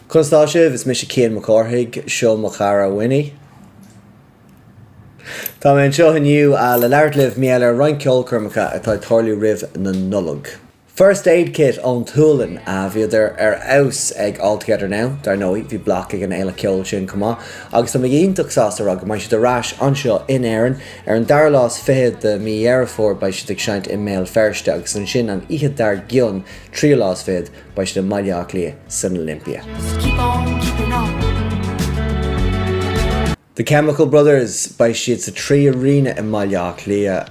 Constáisih is mis Cian Mac Cárthaigh Seo mo chara winnie. Tá mé an seo aniu le leirtlibh míall roinn gceolchoirmeacha atá tarlú ribh na nullag. First aid kit on Thulan bhí ar aus ag altogether now, dar nói bhí blach ag an éile ceol sin cumá, agus tá ionach sásta rug mai si de ráis anseo in éireann ar an darlás fihead de mí dhearfór ba si ag seint email ferste agus an sin an ihe dar gion tríolás fihead ba si de maileach lia san Olympia. The Chemical Brothers by siad sa trí arena in maileach lia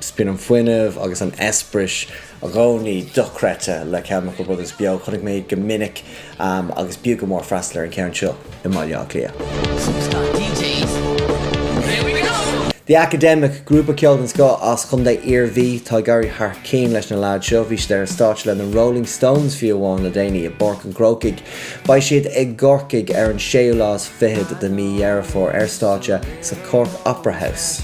spin an fuineh agus an esprish a gcónaí dochreta le Chemical Brothers beag chunig méid go minic agus beag go mór freastal an ceann seo in maileach lia. The academic group of ceoldan sco as chun de iarmhí tá gairí thar céim leis na láid seo bhí ar stáit le an Rolling Stones fiú bháin le déine a borc an crocaigh ba siad ag gorcaigh ar an séolás fihead de mí dhearfór ar stáite sa Cork Opera House.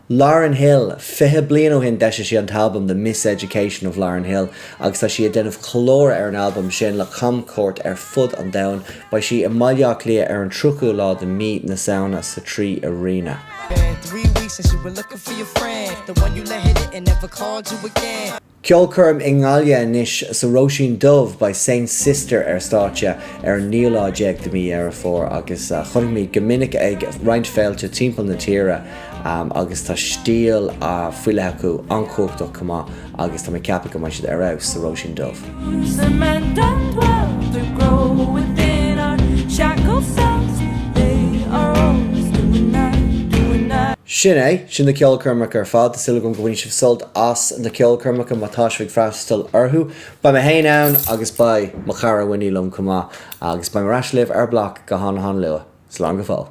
Lauren Hill, fiche blian ó hin deise sí an album The Miseducation of Lauren Hill agus tá si a denmh chlór ar an album sin le camcóirt ar fud an domhan ba si a maileach lia ar an trucú lá de mí na saona sa trí arena. 3 weeks since you were looking for your friend, the one you let hit it and never called you again. Ceolchoirm ingáile inis sa Róisín Dubh by Saint Sister ar státe ar níoláideag de mí dhearfór agus chunig mí go minic ag roinnt féilte timpeall na tíre agus tá stíl a fuile acu anchóchtach cumá agus tá mé ceappa go mai siad ar aus sa Róisín Dubh. Sin na ceolchoirmeacha ar fad, silagum go bhain sibh sult as na ceolchoirmeacha má táisfidh freastal orthu. Ba me héin ann agus ba mo chara winnie lum cumá agus ba me raislibh ar blach go hána lua. Slán go fáil.